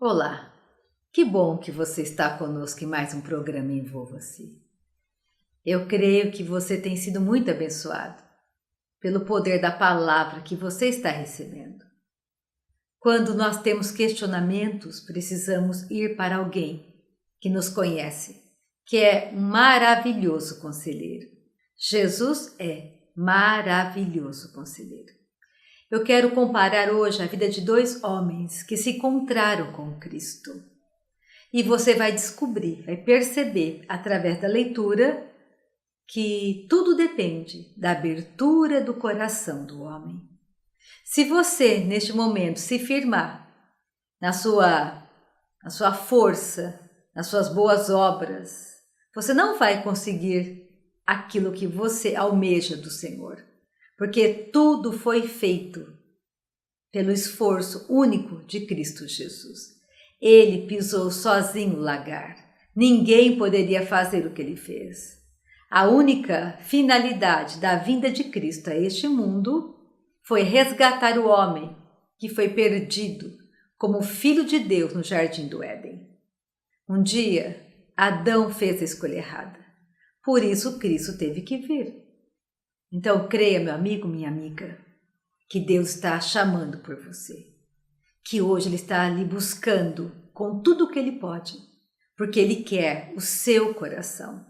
Olá, que bom que você está conosco em mais um programa Envolva-se. Eu creio que você tem sido muito abençoado pelo poder da palavra que você está recebendo. Quando nós temos questionamentos, precisamos ir para alguém que nos conhece, que é um maravilhoso conselheiro. Jesus é maravilhoso conselheiro. Eu quero comparar hoje a vida de dois homens que se encontraram com Cristo. E você vai descobrir, vai perceber através da leitura que tudo depende da abertura do coração do homem. Se você, neste momento, se firmar na sua força, nas suas boas obras, você não vai conseguir aquilo que você almeja do Senhor. Porque tudo foi feito pelo esforço único de Cristo Jesus. Ele pisou sozinho o lagar. Ninguém poderia fazer o que ele fez. A única finalidade da vinda de Cristo a este mundo foi resgatar o homem que foi perdido como filho de Deus no jardim do Éden. Um dia, Adão fez a escolha errada. Por isso, Cristo teve que vir. Então, creia, meu amigo, minha amiga, que Deus está chamando por você. Que hoje Ele está ali buscando com tudo o que Ele pode, porque Ele quer o seu coração.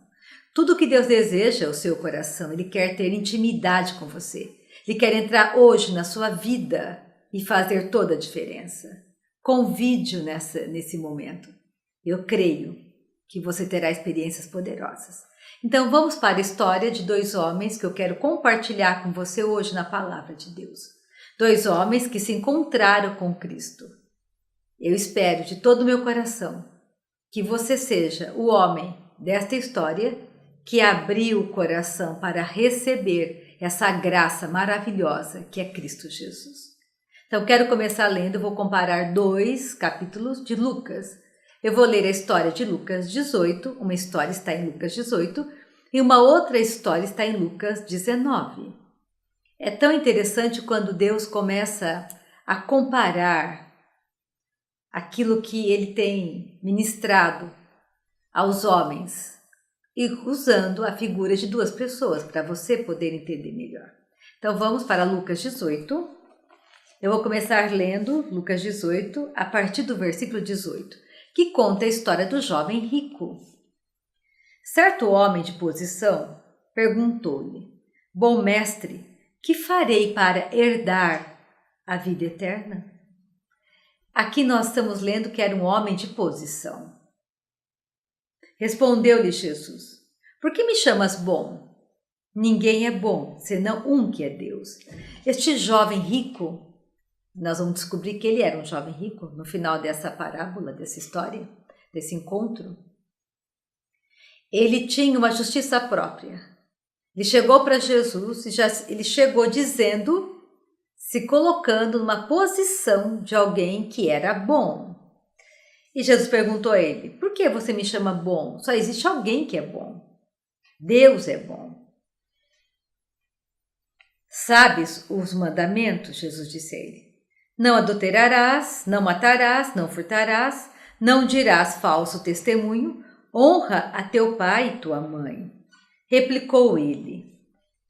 Tudo que Deus deseja é o seu coração. Ele quer ter intimidade com você. Ele quer entrar hoje na sua vida e fazer toda a diferença. Convide-o nesse momento. Eu creio que você terá experiências poderosas. Então vamos para a história de dois homens que eu quero compartilhar com você hoje na palavra de Deus. Dois homens que se encontraram com Cristo. Eu espero de todo o meu coração que você seja o homem desta história que abriu o coração para receber essa graça maravilhosa que é Cristo Jesus. Então quero começar lendo, vou comparar 2 capítulos de Lucas. Eu vou ler a história de Lucas 18, uma história está em Lucas 18 e uma outra história está em Lucas 19. É tão interessante quando Deus começa a comparar aquilo que Ele tem ministrado aos homens e usando a figura de duas pessoas para você poder entender melhor. Então vamos para Lucas 18. Eu vou começar lendo Lucas 18 a partir do versículo 18. Que conta a história do jovem rico. Certo homem de posição perguntou-lhe: Bom mestre, que farei para herdar a vida eterna? Aqui nós estamos lendo que era um homem de posição. Respondeu-lhe Jesus: Por que me chamas bom? Ninguém é bom, senão um que é Deus. Este jovem rico, nós vamos descobrir que ele era um jovem rico no final dessa parábola, dessa história, desse encontro. Ele tinha uma justiça própria. Ele chegou para Jesus e ele chegou dizendo, se colocando numa posição de alguém que era bom. E Jesus perguntou a ele: Por que você me chama bom? Só existe alguém que é bom. Deus é bom. Sabes os mandamentos? Jesus disse a ele. Não adulterarás, não matarás, não furtarás, não dirás falso testemunho, honra a teu pai e tua mãe. Replicou ele: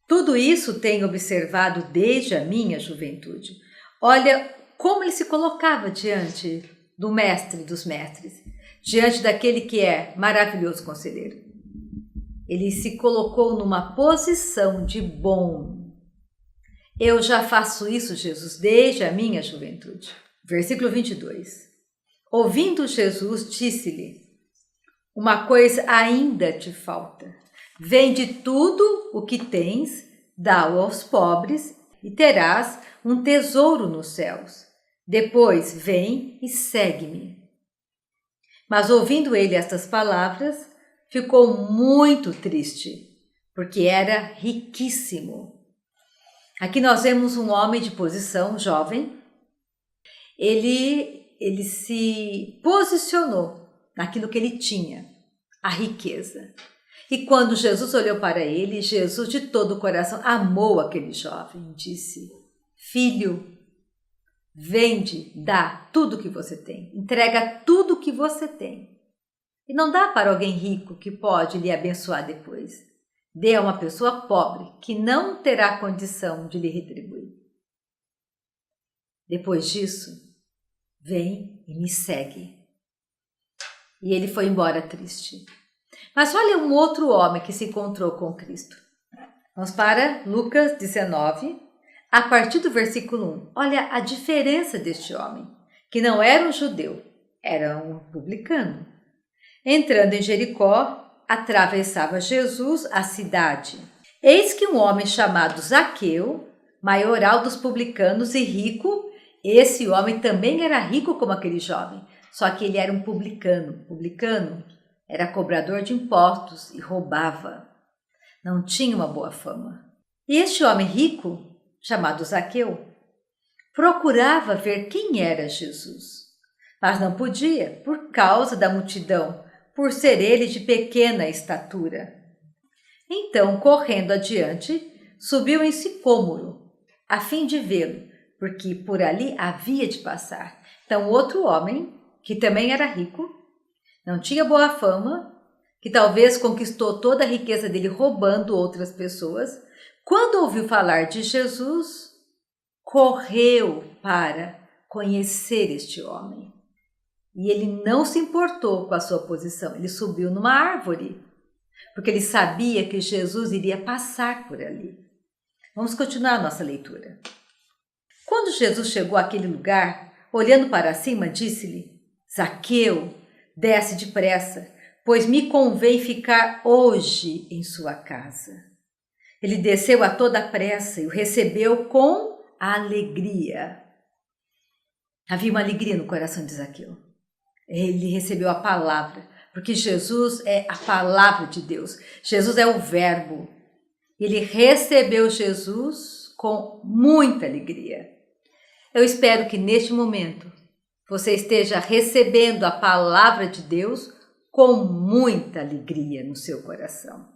Tudo isso tenho observado desde a minha juventude. Olha como ele se colocava diante do mestre dos mestres, diante daquele que é maravilhoso conselheiro. Ele se colocou numa posição de bom. Eu já faço isso, Jesus, desde a minha juventude. Versículo 22. Ouvindo Jesus, disse-lhe: Uma coisa ainda te falta. Vende tudo o que tens, dá-o aos pobres e terás um tesouro nos céus. Depois vem e segue-me. Mas ouvindo ele estas palavras, ficou muito triste, porque era riquíssimo. Aqui nós vemos um homem de posição, jovem. Ele se posicionou naquilo que ele tinha, a riqueza. E quando Jesus olhou para ele, Jesus de todo o coração amou aquele jovem e disse: Filho, Vende, dá tudo que você tem, entrega tudo que você tem. E não dá para alguém rico que pode lhe abençoar depois. Dê a uma pessoa pobre que não terá condição de lhe retribuir. Depois disso, vem e me segue. E ele foi embora triste. Mas olha um outro homem que se encontrou com Cristo. Vamos para Lucas 19, a partir do versículo 1. Olha a diferença deste homem, que não era um judeu, era um publicano. Entrando em Jericó, atravessava Jesus a cidade. Eis que um homem chamado Zaqueu, maioral dos publicanos e rico, esse homem também era rico como aquele jovem, só que ele era um publicano. Publicano era cobrador de impostos e roubava. Não tinha uma boa fama. E este homem rico, chamado Zaqueu, procurava ver quem era Jesus, mas não podia por causa da multidão, por ser ele de pequena estatura. Então, correndo adiante, subiu em sicômoro, a fim de vê-lo, porque por ali havia de passar. Então, outro homem, que também era rico, não tinha boa fama, que talvez conquistou toda a riqueza dele roubando outras pessoas, quando ouviu falar de Jesus, correu para conhecer este homem. E ele não se importou com a sua posição, ele subiu numa árvore, porque ele sabia que Jesus iria passar por ali. Vamos continuar a nossa leitura. Quando Jesus chegou àquele lugar, olhando para cima, disse-lhe: Zaqueu, desce depressa, pois me convém ficar hoje em sua casa. Ele desceu a toda pressa e o recebeu com alegria. Havia uma alegria no coração de Zaqueu. Ele recebeu a palavra, porque Jesus é a palavra de Deus. Jesus é o verbo. Ele recebeu Jesus com muita alegria. Eu espero que neste momento você esteja recebendo a palavra de Deus com muita alegria no seu coração.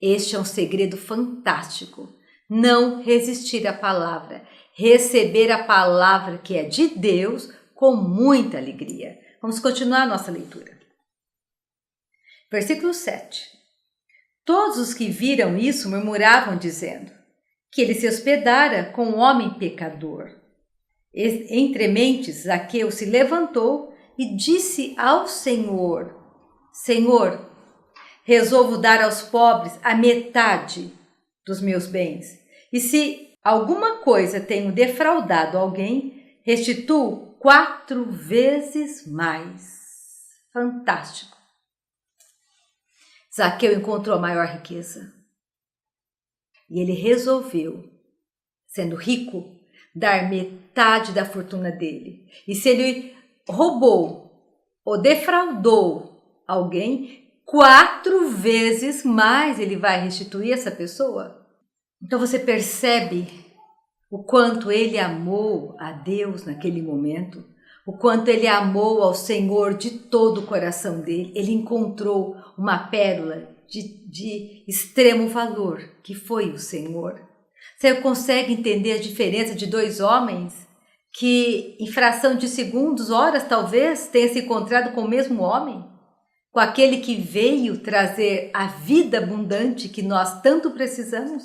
Este é um segredo fantástico. Não resistir à palavra, receber a palavra que é de Deus com muita alegria. Vamos continuar a nossa leitura. Versículo 7. Todos os que viram isso murmuravam, dizendo que ele se hospedara com um homem pecador. Entre mentes, Zaqueu se levantou e disse ao Senhor: Senhor, resolvo dar aos pobres a metade dos meus bens. E se alguma coisa tenho defraudado alguém, restituo 4 vezes mais. Fantástico. Zaqueu encontrou a maior riqueza. E ele resolveu, sendo rico, dar metade da fortuna dele. E se ele roubou ou defraudou alguém, 4 vezes mais ele vai restituir essa pessoa. Então você percebe o quanto ele amou a Deus naquele momento, o quanto ele amou ao Senhor de todo o coração dele. Ele encontrou uma pérola de extremo valor, que foi o Senhor. Você consegue entender a diferença de 2 homens que, em fração de segundos, horas talvez, tenham se encontrado com o mesmo homem? Com aquele que veio trazer a vida abundante que nós tanto precisamos?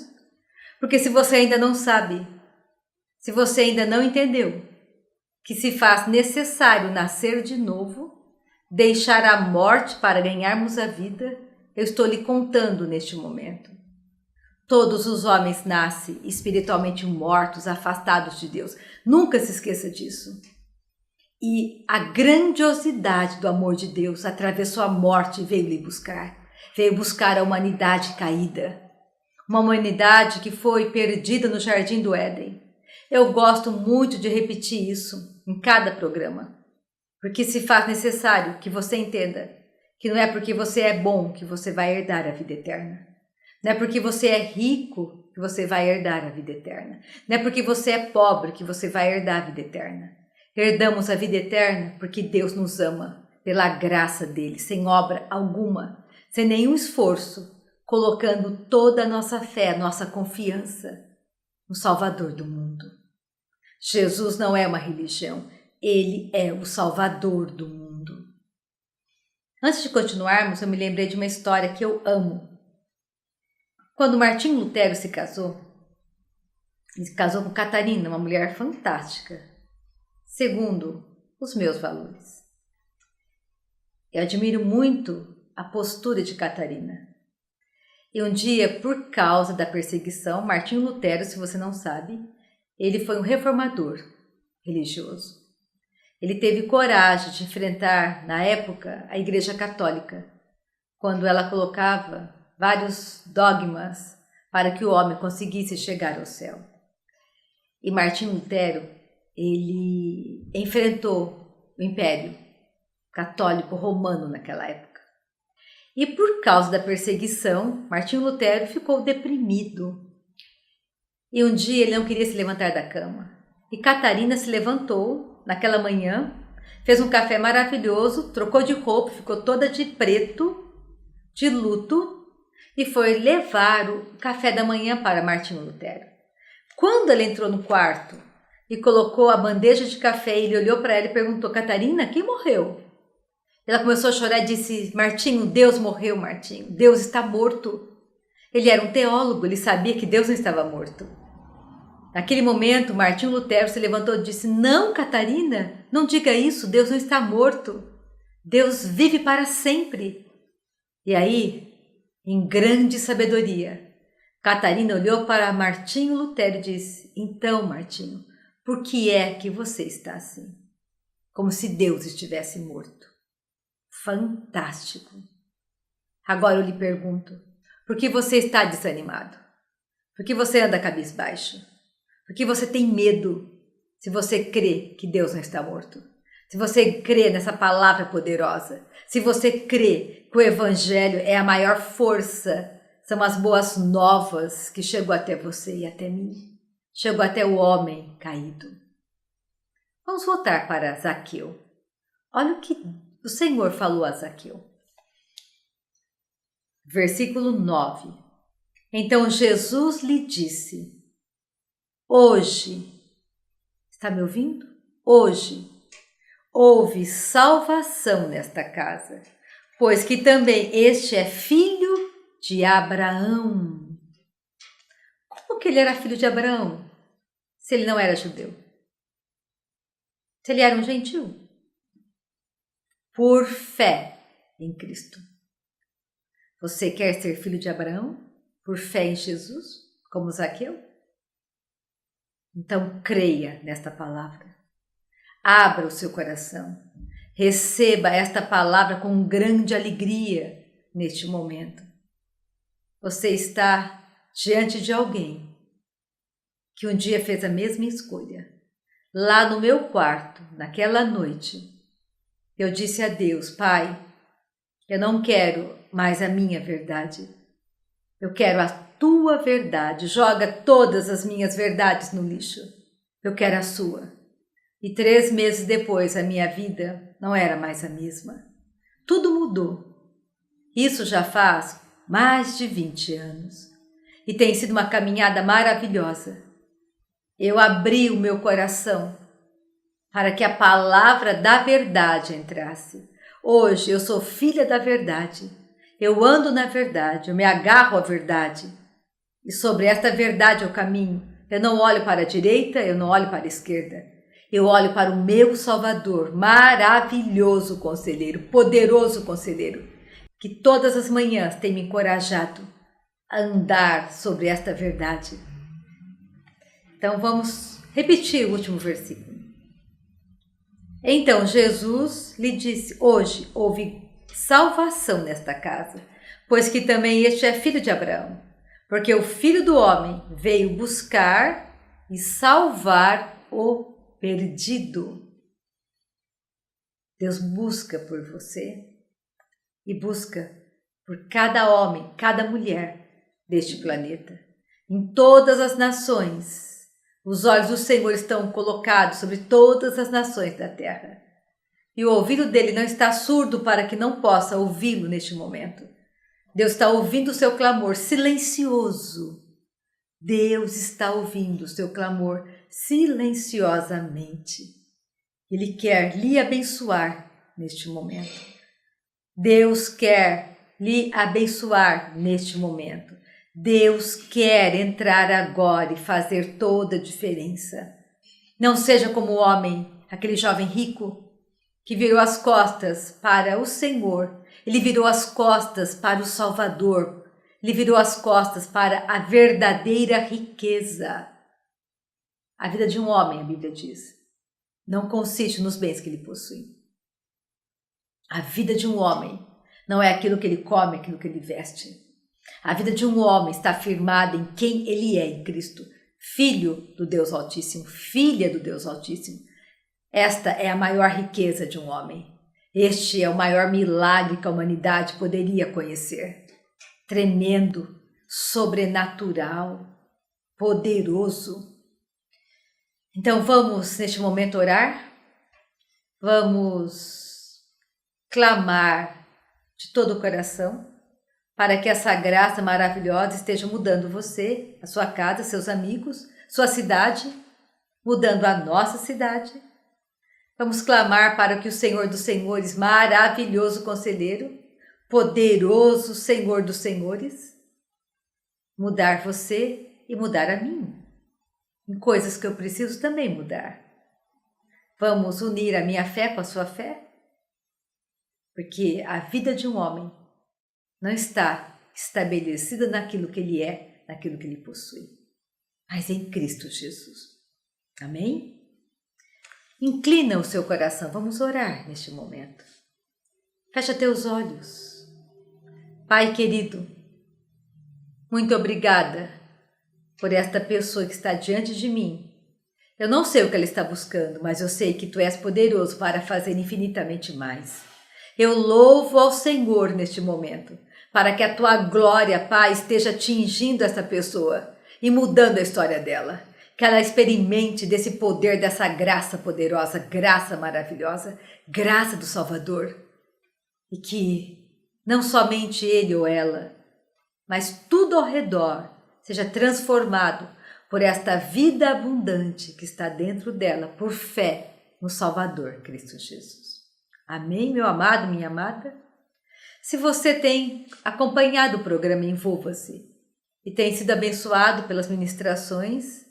Porque se você ainda não sabe, se você ainda não entendeu que se faz necessário nascer de novo, deixar a morte para ganharmos a vida, eu estou lhe contando neste momento. Todos os homens nascem espiritualmente mortos, afastados de Deus. Nunca se esqueça disso. E a grandiosidade do amor de Deus atravessou a morte e veio lhe buscar. Veio buscar a humanidade caída. Uma humanidade que foi perdida no Jardim do Éden. Eu gosto muito de repetir isso em cada programa, porque se faz necessário que você entenda que não é porque você é bom que você vai herdar a vida eterna. Não é porque você é rico que você vai herdar a vida eterna. Não é porque você é pobre que você vai herdar a vida eterna. Herdamos a vida eterna porque Deus nos ama pela graça dele, sem obra alguma, sem nenhum esforço, colocando toda a nossa fé, nossa confiança no Salvador do mundo. Jesus não é uma religião, ele é o Salvador do mundo. Antes de continuarmos, eu me lembrei de uma história que eu amo. Quando Martinho Lutero se casou, ele se casou com Catarina, uma mulher fantástica, segundo os meus valores. Eu admiro muito a postura de Catarina. E um dia, por causa da perseguição, Martinho Lutero, se você não sabe, ele foi um reformador religioso. Ele teve coragem de enfrentar, na época, a Igreja Católica, quando ela colocava vários dogmas para que o homem conseguisse chegar ao céu. E Martinho Lutero, ele enfrentou o Império Católico Romano naquela época. E por causa da perseguição, Martinho Lutero ficou deprimido. E um dia ele não queria se levantar da cama. E Catarina se levantou naquela manhã, fez um café maravilhoso, trocou de roupa, ficou toda de preto, de luto, e foi levar o café da manhã para Martinho Lutero. Quando ela entrou no quarto e colocou a bandeja de café, ele olhou para ela e perguntou: Catarina, quem morreu? Ela começou a chorar e disse: Martinho, Deus morreu, Martinho, Deus está morto. Ele era um teólogo, ele sabia que Deus não estava morto. Naquele momento, Martinho Lutero se levantou e disse: não, Catarina, não diga isso, Deus não está morto. Deus vive para sempre. E aí, em grande sabedoria, Catarina olhou para Martinho Lutero e disse: então, Martinho, por que é que você está assim? Como se Deus estivesse morto. Fantástico. Agora eu lhe pergunto, por que você está desanimado? Por que você anda cabisbaixo? Por que você tem medo se você crê que Deus não está morto? Se você crê nessa palavra poderosa? Se você crê que o Evangelho é a maior força, são as boas novas que chegou até você e até mim, chegou até o homem caído. Vamos voltar para Zaqueu. Olha o que o Senhor falou a Zaqueu. Versículo 9. Então Jesus lhe disse: hoje, está me ouvindo? Hoje houve salvação nesta casa, pois que também este é filho de Abraão. Como que ele era filho de Abraão, se ele não era judeu? Se ele era um gentil? Por fé em Cristo. Você quer ser filho de Abraão? Por fé em Jesus, como Zaqueu? Então creia nesta palavra. Abra o seu coração. Receba esta palavra com grande alegria neste momento. Você está diante de alguém que um dia fez a mesma escolha. Lá no meu quarto, naquela noite, eu disse a Deus: Pai, eu não quero mais a minha verdade. Eu quero a tua verdade. Joga todas as minhas verdades no lixo. Eu quero a sua. E 3 meses depois, a minha vida não era mais a mesma. Tudo mudou. Isso já faz mais de 20 anos. E tem sido uma caminhada maravilhosa. Eu abri o meu coração para que a palavra da verdade entrasse. Hoje eu sou filha da verdade. Eu ando na verdade, eu me agarro à verdade. E sobre esta verdade eu caminho. Eu não olho para a direita, eu não olho para a esquerda. Eu olho para o meu Salvador, maravilhoso conselheiro, poderoso conselheiro, que todas as manhãs tem me encorajado a andar sobre esta verdade. Então vamos repetir o último versículo. Então Jesus lhe disse: hoje houve salvação nesta casa, pois que também este é filho de Abraão, porque o Filho do Homem veio buscar e salvar o perdido. Deus busca por você e busca por cada homem, cada mulher deste planeta. Em todas as nações, os olhos do Senhor estão colocados sobre todas as nações da terra. E o ouvido dele não está surdo para que não possa ouvi-lo neste momento. Deus está ouvindo o seu clamor silencioso. Deus está ouvindo o seu clamor silenciosamente. Ele quer lhe abençoar neste momento. Deus quer lhe abençoar neste momento. Deus quer entrar agora e fazer toda a diferença. Não seja como o homem, aquele jovem rico, que virou as costas para o Senhor. Ele virou as costas para o Salvador. Ele virou as costas para a verdadeira riqueza. A vida de um homem, a Bíblia diz, não consiste nos bens que ele possui. A vida de um homem não é aquilo que ele come, aquilo que ele veste. A vida de um homem está firmada em quem ele é em Cristo, filho do Deus Altíssimo, filha do Deus Altíssimo. Esta é a maior riqueza de um homem. Este é o maior milagre que a humanidade poderia conhecer. Tremendo, sobrenatural, poderoso. Então vamos neste momento orar, vamos clamar de todo o coração para que essa graça maravilhosa esteja mudando você, a sua casa, seus amigos, sua cidade, mudando a nossa cidade. Vamos clamar para que o Senhor dos Senhores, maravilhoso conselheiro, poderoso Senhor dos Senhores, mudar você e mudar a mim, em coisas que eu preciso também mudar. Vamos unir a minha fé com a sua fé, porque a vida de um homem não está estabelecida naquilo que ele é, naquilo que ele possui, mas em Cristo Jesus. Amém? Inclina o seu coração, vamos orar neste momento. Fecha teus olhos. Pai querido, muito obrigada por esta pessoa que está diante de mim. Eu não sei o que ela está buscando, mas eu sei que Tu és poderoso para fazer infinitamente mais. Eu louvo ao Senhor neste momento, para que a Tua glória, Pai, esteja atingindo essa pessoa e mudando a história dela. Que ela experimente desse poder, dessa graça poderosa, graça maravilhosa, graça do Salvador. E que não somente ele ou ela, mas tudo ao redor seja transformado por esta vida abundante que está dentro dela, por fé no Salvador, Cristo Jesus. Amém, meu amado, minha amada? Se você tem acompanhado o programa Envolva-se e tem sido abençoado pelas ministrações,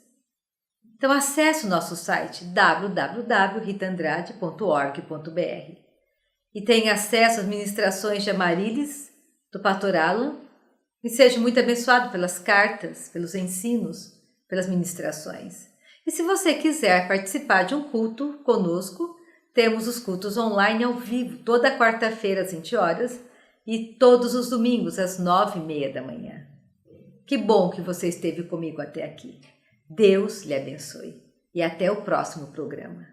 então acesse o nosso site www.ritaandrade.org.br e tenha acesso às ministrações de Amarilis, do Pastor Alan, e seja muito abençoado pelas cartas, pelos ensinos, pelas ministrações. E se você quiser participar de um culto conosco, temos os cultos online ao vivo, toda quarta-feira às 20 horas e todos os domingos às 9h30 da manhã. Que bom que você esteve comigo até aqui. Deus lhe abençoe e até o próximo programa.